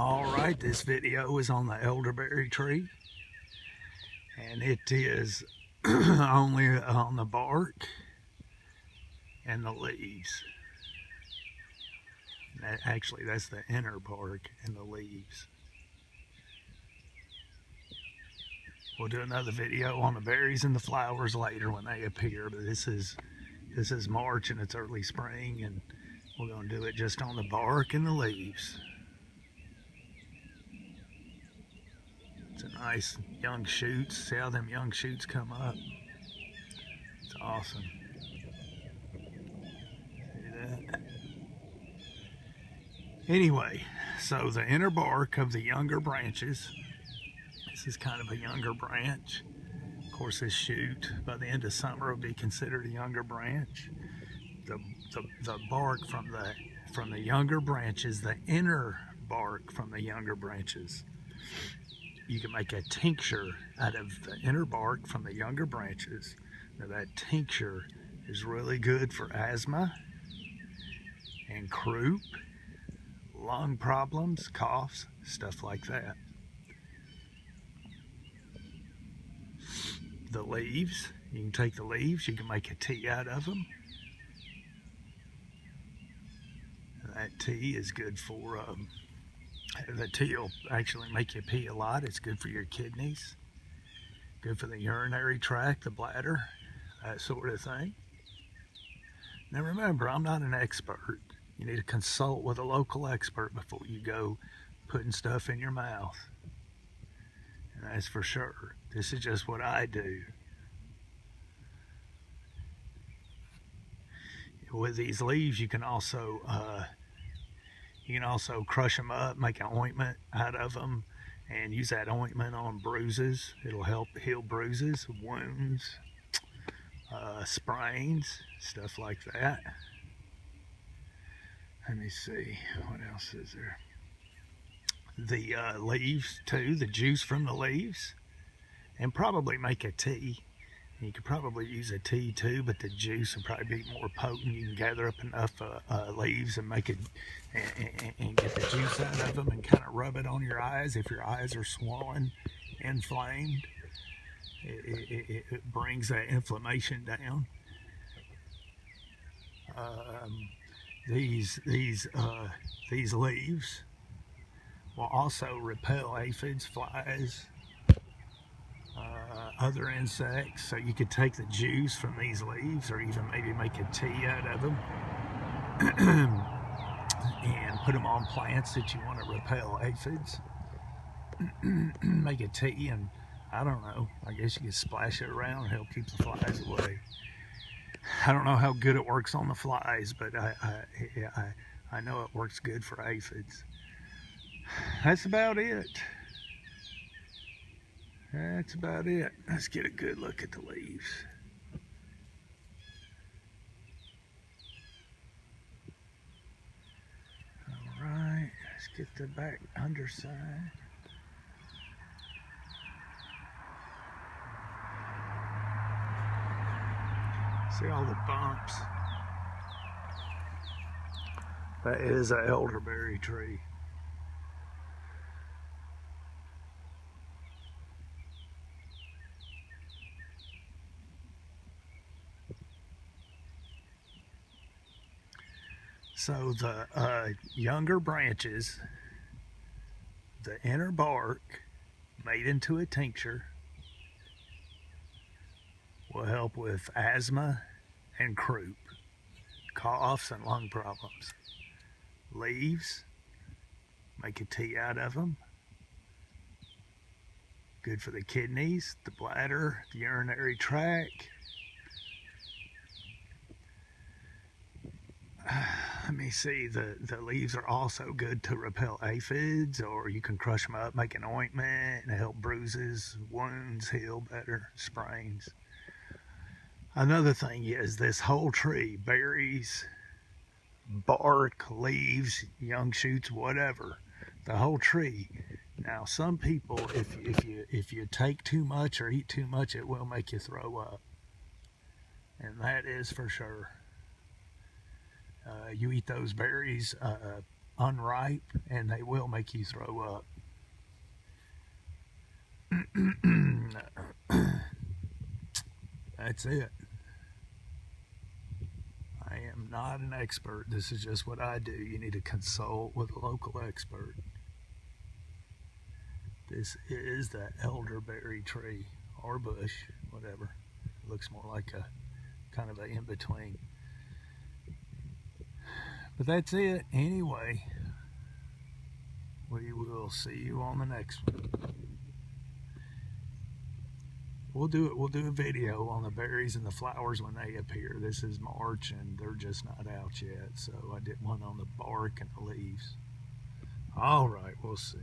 Alright, this video is on the elderberry tree, and it is only on the bark and the leaves. Actually, that's the inner bark and the leaves. We'll do another video on the berries and the flowers later when they appear, but this is March and it's early spring, and we're going to do it just on the bark and the leaves. It's a nice young shoots. See how them young shoots come up? It's awesome. See that? Anyway, so the inner bark of the younger branches. This is kind of a younger branch. Of course, this shoot by the end of summer will be considered a younger branch. The bark from the younger branches, the inner bark from the younger branches. You can make a tincture out of the inner bark from the younger branches. Now that tincture is really good for asthma and croup, lung problems, coughs, stuff like that. The leaves, you can take the leaves, you can make a tea out of them. That tea is good for, the tea will actually make you pee a lot. It's good for your kidneys, good for the urinary tract, the bladder, that sort of thing. Now remember, I'm not an expert. You need to consult with a local expert before you go putting stuff in your mouth. And that's for sure. This is just what I do. With these leaves, you can also crush them up, make an ointment out of them, and use that ointment on bruises. It'll help heal bruises, wounds, sprains, stuff like that. Let me see, what else is there? The leaves too, the juice from the leaves, and probably make a tea. You could probably use a tea too, but the juice would probably be more potent. You can gather up enough leaves and make it, and get the juice out of them and kind of rub it on your eyes. If your eyes are swollen, inflamed, it brings that inflammation down. These leaves will also repel aphids, flies, other insects. So you could take the juice from these leaves, or even maybe make a tea out of them, and put them on plants that you want to repel aphids. Make a tea, and I don't know, I guess you could splash it around and help keep the flies away. I don't know how good it works on the flies, but I know it works good for aphids. That's about it. That's about it. Let's get a good look at the leaves. All right, let's get the back underside. See all the bumps? That is an elderberry tree. So the younger branches, the inner bark made into a tincture, will help with asthma and croup, coughs and lung problems. Leaves, make a tea out of them. Good for the kidneys, the bladder, the urinary tract. Let me see, the leaves are also good to repel aphids, or you can crush them up, make an ointment, and help bruises, wounds heal better, sprains. Another thing is this whole tree, berries, bark, leaves, young shoots, whatever, the whole tree. Now some people, if you take too much or eat too much, it will make you throw up, and that is for sure. You eat those berries unripe, and they will make you throw up. That's it. I am not an expert. This is just what I do. You need to consult with a local expert. This is the elderberry tree or bush, whatever. It looks more like a kind of an in-between. But that's it. Anyway, we will see you on the next one. We'll do a video on the berries and the flowers when they appear. This is March and they're just not out yet, so I did one on the bark and the leaves. All right, we'll see.